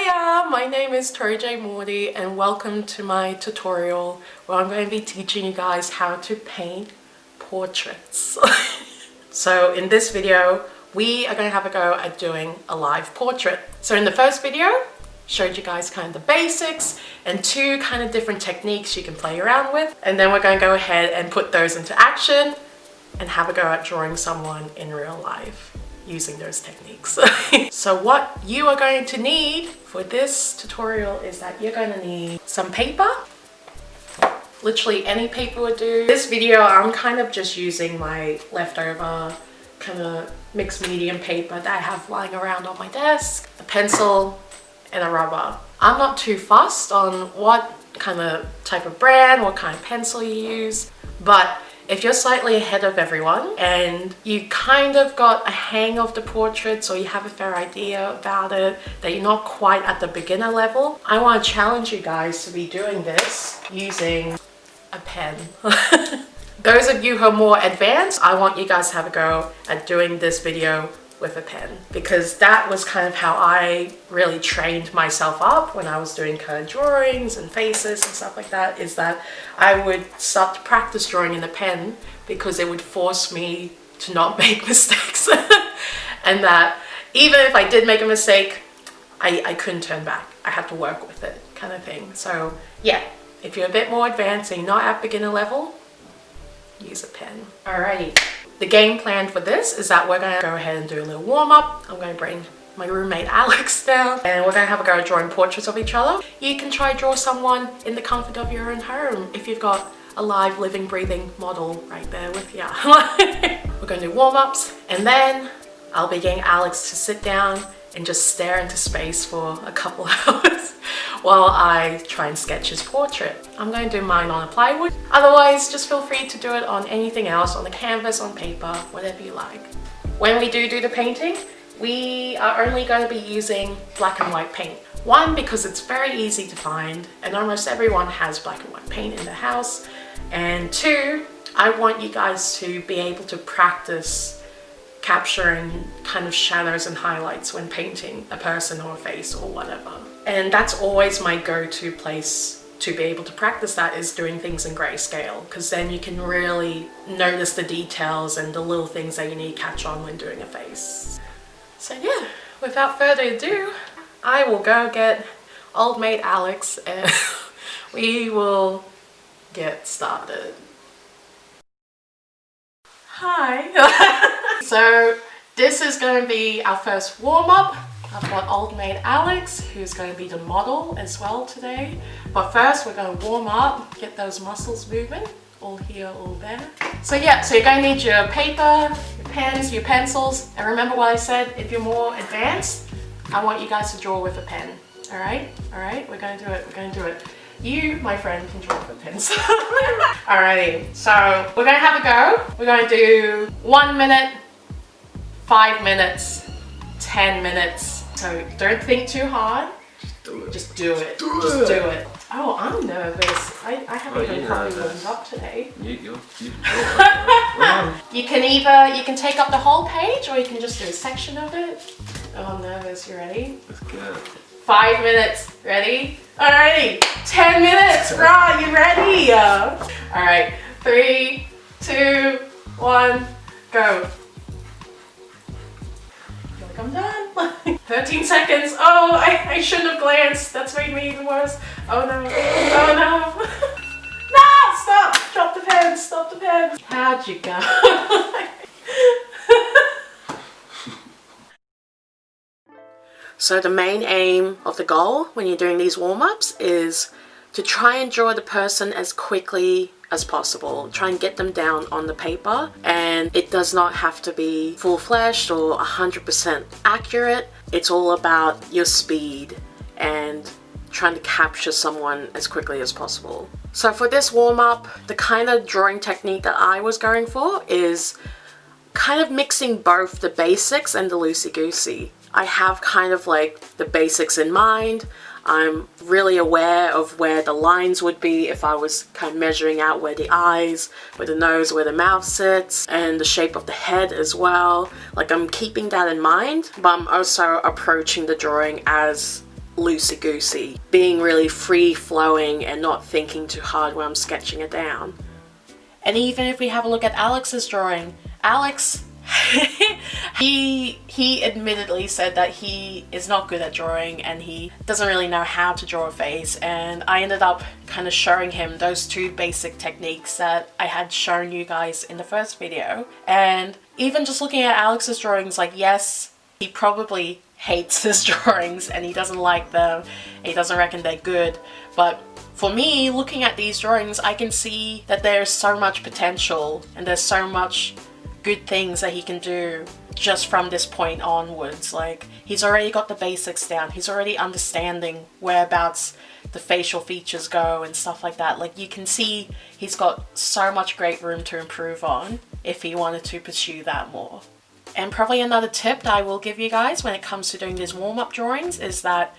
Hiya, my name is Tori-Jay Mordey and welcome to my tutorial where I'm going to be teaching you guys how to paint portraits. So in this video, we are going to have a go at doing a live portrait. So in the first video, showed you guys kind of the basics and two kind of different techniques you can play around with. And then we're going to go ahead and put those into action and have a go at drawing someone in real life using those techniques. So what you are going to need for this tutorial is that you're going to need some paper. Literally any paper would do. This video I'm kind of just using my leftover kind of mixed medium paper that I have lying around on my desk, a pencil and a rubber. I'm not too fussed on what kind of type of brand, what kind of pencil you use, but if you're slightly ahead of everyone and you kind of got a hang of the portraits or you have a fair idea about it, that you're not quite at the beginner level, I want to challenge you guys to be doing this using a pen. Those of you who are more advanced, I want you guys to have a go at doing this video with a pen, because that was kind of how I really trained myself up when I was doing kind of drawings and faces and stuff like that, is that I would start to practice drawing in the pen because it would force me to not make mistakes. And that even if I did make a mistake, I couldn't turn back. I had to work with it kind of thing. So yeah, if you're a bit more advanced and you're not at beginner level, use a pen. Alrighty. The game plan for this is that we're going to go ahead and do a little warm-up. I'm going to bring my roommate Alex down and we're going to have a go at drawing portraits of each other. You can try draw someone in the comfort of your own home if you've got a live, living, breathing model right there with you. We're going to do warm-ups and then I'll be getting Alex to sit down and just stare into space for a couple hours while I try and sketch his portrait. I'm going to do mine on a plywood. Otherwise, just feel free to do it on anything else, on the canvas, on paper, whatever you like. When we do the painting, we are only going to be using black and white paint. One, because it's very easy to find and almost everyone has black and white paint in their house. And two, I want you guys to be able to practice capturing kind of shadows and highlights when painting a person or a face or whatever. And that's always my go-to place to be able to practice that, is doing things in grayscale, because then you can really notice the details and the little things that you need to catch on when doing a face. So yeah, without further ado, I will go get old mate Alex and we will get started. Hi! So this is going to be our first warm-up. I've got old mate Alex, who's going to be the model as well today. But first we're going to warm up, get those muscles moving, all here, all there. So yeah, so you're going to need your paper, your pens, your pencils. And remember what I said, if you're more advanced, I want you guys to draw with a pen. All right, we're going to do it, we're going to do it. You, my friend, can draw with a pencil. Alrighty, so we're going to have a go. We're going to do 1 minute, 5 minutes, 10 minutes. So don't think too hard. Just do it. Just do it. Oh, I'm nervous. I haven't even probably warmed up today. You can take up the whole page or you can just do a section of it. Oh, I'm nervous. You ready? That's good. 5 minutes. Ready? Alrighty. 10 minutes. Right, you ready? Alright. 3, 2, 1, go. I'm done. 13 seconds. Oh, I shouldn't have glanced. That's made me even worse. Oh no. Oh no. No! Stop! Drop the pen. Stop the pen. How'd you go? So the main aim of the goal when you're doing these warm-ups is to try and draw the person as quickly as possible. Try and get them down on the paper, and it does not have to be full-fledged or 100% accurate. It's all about your speed and trying to capture someone as quickly as possible. So for this warm-up, the kind of drawing technique that I was going for is kind of mixing both the basics and the loosey-goosey. I have kind of like the basics in mind. I'm really aware of where the lines would be if I was kind of measuring out where the eyes, where the nose, where the mouth sits, and the shape of the head as well. Like, I'm keeping that in mind, but I'm also approaching the drawing as loosey-goosey, being really free-flowing and not thinking too hard when I'm sketching it down. And even if we have a look at Alex's drawing, Alex, he admittedly said that he is not good at drawing and he doesn't really know how to draw a face, and I ended up kind of showing him those two basic techniques that I had shown you guys in the first video. And even just looking at Alex's drawings, like, yes, he probably hates his drawings and he doesn't like them, he doesn't reckon they're good, but for me, looking at these drawings, I can see that there's so much potential and there's so much good things that he can do just from this point onwards. Like, he's already got the basics down, he's already understanding whereabouts the facial features go and stuff like that. Like, you can see he's got so much great room to improve on if he wanted to pursue that more. And probably another tip that I will give you guys when it comes to doing these warm-up drawings is that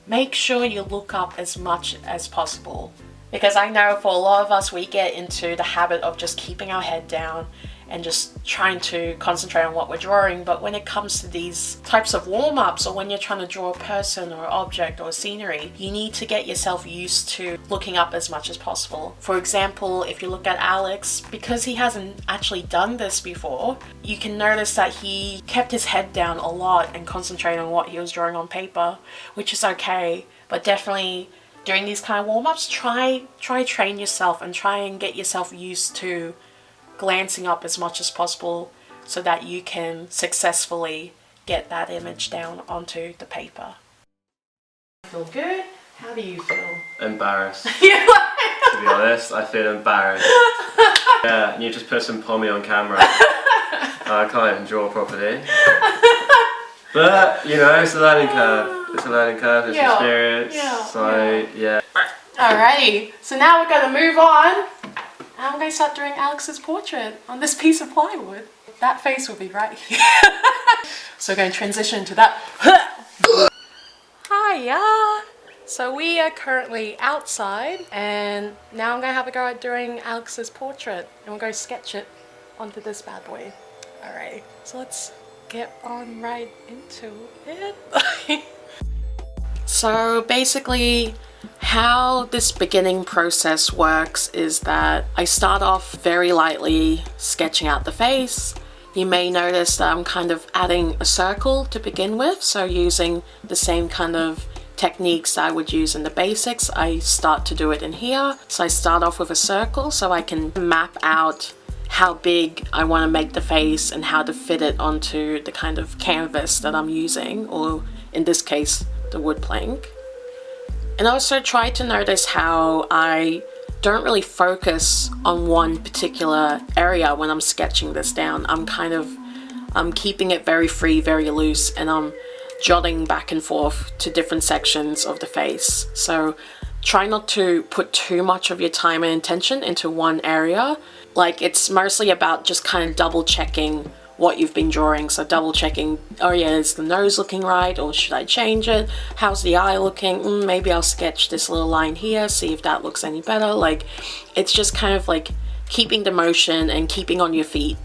make sure you look up as much as possible. Because I know for a lot of us, we get into the habit of just keeping our head down and just trying to concentrate on what we're drawing. But when it comes to these types of warm-ups, or when you're trying to draw a person or an object or a scenery, you need to get yourself used to looking up as much as possible. For example, if you look at Alex, because he hasn't actually done this before, you can notice that he kept his head down a lot and concentrated on what he was drawing on paper, which is okay. But definitely during these kind of warm-ups, try train yourself and try and get yourself used to glancing up as much as possible so that you can successfully get that image down onto the paper. Feel good? How do you feel? Embarrassed. Yeah. To be honest, I feel embarrassed. Yeah, and you just put some pommy on camera. I can't even draw properly. But, you know, it's a learning curve. It's a learning curve, it's experience. So, yeah. Alrighty, so now we're going to move on. I'm going to start doing Alex's portrait on this piece of plywood. That face will be right here. So we're going to transition to that. Hiya! So we are currently outside and now I'm going to have a go at doing Alex's portrait and we're going to sketch it onto this bad boy. Alright, so let's get on right into it. So basically, how this beginning process works is that I start off very lightly sketching out the face. You may notice that I'm kind of adding a circle to begin with, so using the same kind of techniques that I would use in the basics, I start to do it in here. So I start off with a circle so I can map out how big I want to make the face and how to fit it onto the kind of canvas that I'm using, or in this case, the wood plank. And also try to notice how I don't really focus on one particular area when I'm sketching this down. I'm keeping it very free, very loose, and I'm jotting back and forth to different sections of the face. So try not to put too much of your time and attention into one area. Like, it's mostly about just kind of double checking what you've been drawing. So double checking, oh yeah, is the nose looking right, or should I change it? How's the eye looking? Maybe I'll sketch this little line here, see if that looks any better. Like, it's just kind of like keeping the motion and keeping on your feet.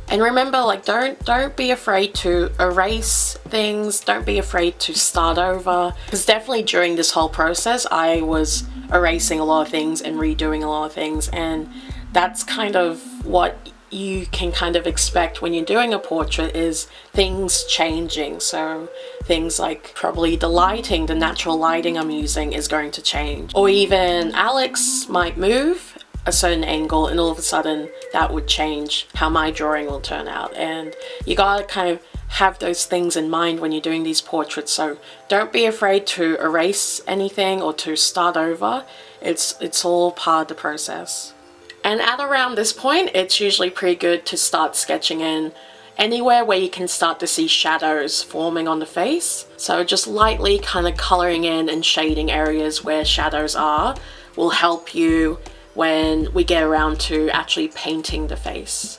And remember, like, don't be afraid to erase things, don't be afraid to start over, because definitely during this whole process I was erasing a lot of things and redoing a lot of things, and that's kind of what you can kind of expect when you're doing a portrait, is things changing. So things like probably the lighting, the natural lighting I'm using is going to change, or even Alex might move a certain angle and all of a sudden that would change how my drawing will turn out. And you gotta kind of have those things in mind when you're doing these portraits, so don't be afraid to erase anything or to start over. It's all part of the process. And at around this point, it's usually pretty good to start sketching in anywhere where you can start to see shadows forming on the face. So just lightly kind of coloring in and shading areas where shadows are will help you when we get around to actually painting the face.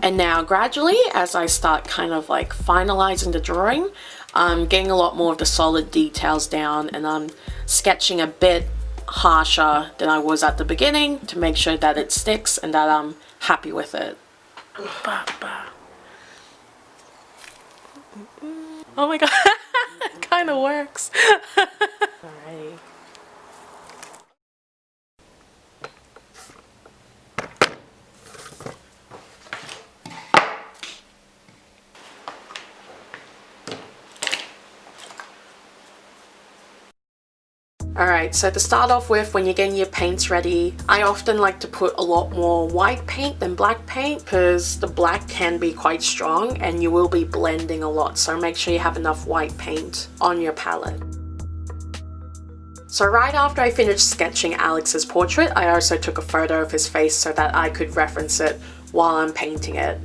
And now gradually, as I start kind of like finalizing the drawing, I'm getting a lot more of the solid details down, and I'm sketching a bit harsher than I was at the beginning to make sure that it sticks and that I'm happy with it. Oh my god. kind of works. Alrighty. Alright, so to start off with, when you're getting your paints ready, I often like to put a lot more white paint than black paint because the black can be quite strong and you will be blending a lot, so make sure you have enough white paint on your palette. So right after I finished sketching Alex's portrait, I also took a photo of his face so that I could reference it while I'm painting it.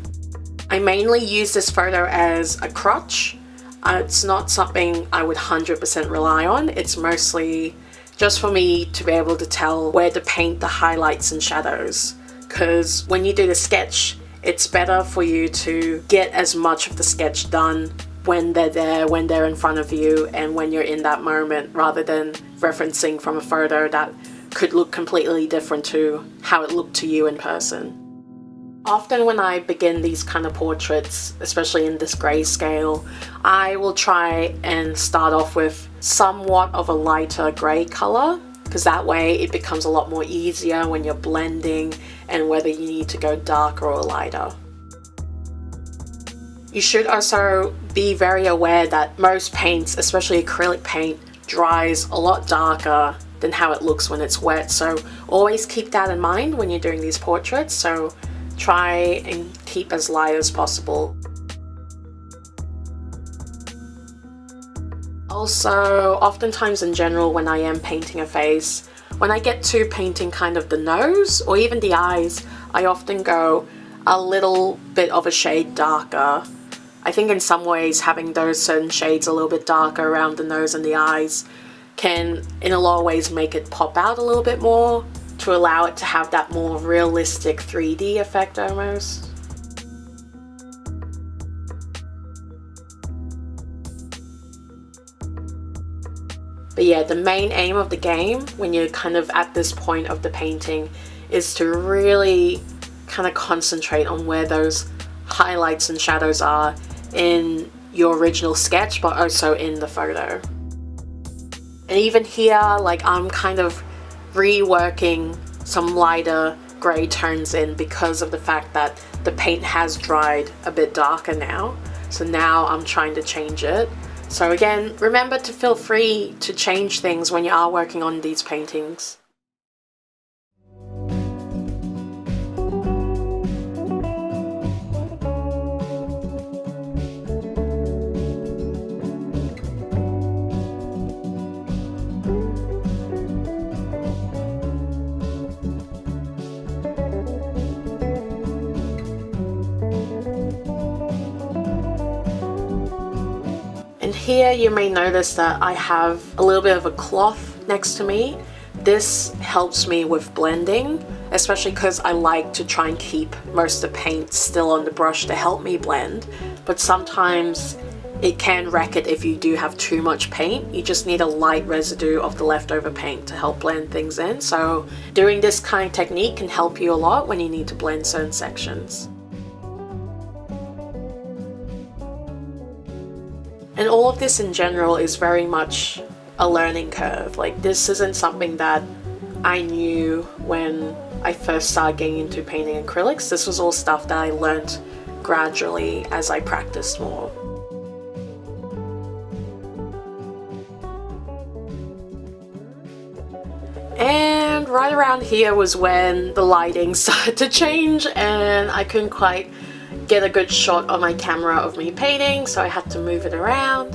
I mainly use this photo as a crutch. It's not something I would 100% rely on. It's mostly just for me to be able to tell where to paint the highlights and shadows. Because when you do the sketch, it's better for you to get as much of the sketch done when they're there, when they're in front of you, and when you're in that moment, rather than referencing from a photo that could look completely different to how it looked to you in person. Often when I begin these kind of portraits, especially in this grayscale, I will try and start off with somewhat of a lighter grey colour, because that way it becomes a lot more easier when you're blending and whether you need to go darker or lighter. You should also be very aware that most paints, especially acrylic paint, dries a lot darker than how it looks when it's wet, so always keep that in mind when you're doing these portraits. So try and keep as light as possible. Also, oftentimes in general when I am painting a face, when I get to painting kind of the nose or even the eyes, I often go a little bit of a shade darker. I think in some ways having those certain shades a little bit darker around the nose and the eyes can in a lot of ways make it pop out a little bit more, to allow it to have that more realistic 3D effect almost. But yeah, the main aim of the game when you're kind of at this point of the painting is to really kind of concentrate on where those highlights and shadows are in your original sketch, but also in the photo. And even here, like, I'm kind of reworking some lighter grey tones in because of the fact that the paint has dried a bit darker now. So now I'm trying to change it. So again, remember to feel free to change things when you are working on these paintings. And here you may notice that I have a little bit of a cloth next to me. This helps me with blending, especially because I like to try and keep most of the paint still on the brush to help me blend. But sometimes it can wreck it if you do have too much paint. You just need a light residue of the leftover paint to help blend things in. So doing this kind of technique can help you a lot when you need to blend certain sections. And all of this in general is very much a learning curve. Like, this isn't something that I knew when I first started getting into painting acrylics. This was all stuff that I learnt gradually as I practiced more. And right around here was when the lighting started to change and I couldn't quite get a good shot on my camera of me painting, so I had to move it around.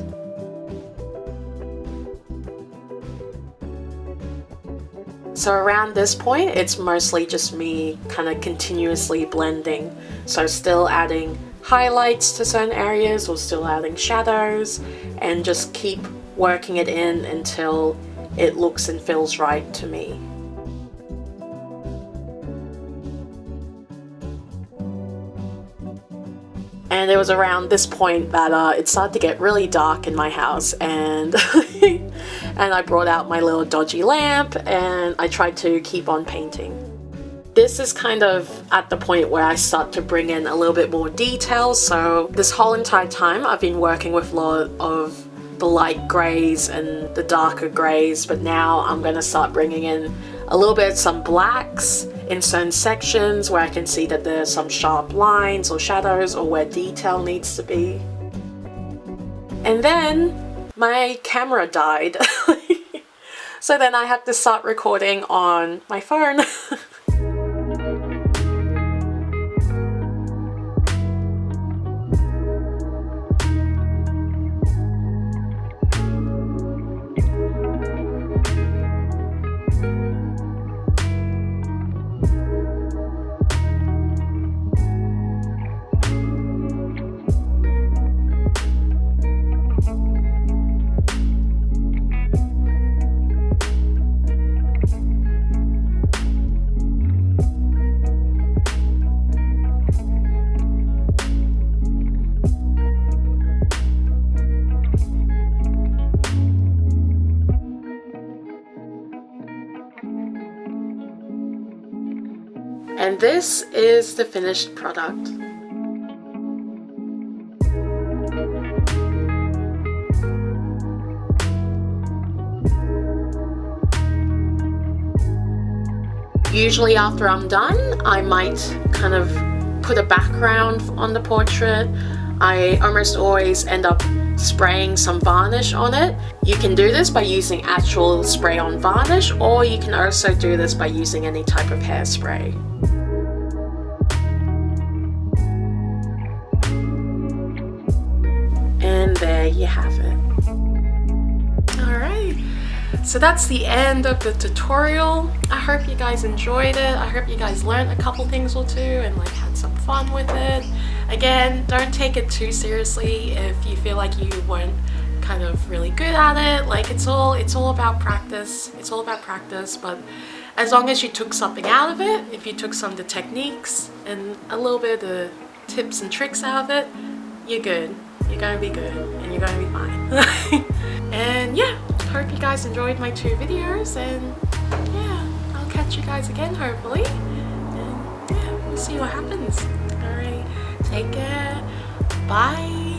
So around this point, it's mostly just me kind of continuously blending. So still adding highlights to certain areas or still adding shadows, and just keep working it in until it looks and feels right to me. And it was around this point that it started to get really dark in my house, and and I brought out my little dodgy lamp and I tried to keep on painting. This is kind of at the point where I start to bring in a little bit more detail. So this whole entire time I've been working with a lot of the light grays and the darker grays, but now I'm going to start bringing in a little bit some blacks in certain sections where I can see that there's some sharp lines or shadows or where detail needs to be. And then my camera died. So then I had to start recording on my phone. And this is the finished product. Usually after I'm done, I might kind of put a background on the portrait. I almost always end up spraying some varnish on it. You can do this by using actual spray on varnish, or you can also do this by using any type of hairspray. And there you have it. Alright, so that's the end of the tutorial. I hope you guys enjoyed it. I hope you guys learned a couple things or two and like had some fun with it. Again, don't take it too seriously if you feel like you weren't kind of really good at it. Like it's all about practice. It's all about practice, but as long as you took something out of it, if you took some of the techniques and a little bit of the tips and tricks out of it, you're good. You're gonna be good and you're gonna be fine. And yeah, hope you guys enjoyed my 2 videos, and yeah, I'll catch you guys again hopefully, and yeah, we'll see what happens. Alright, take care, bye.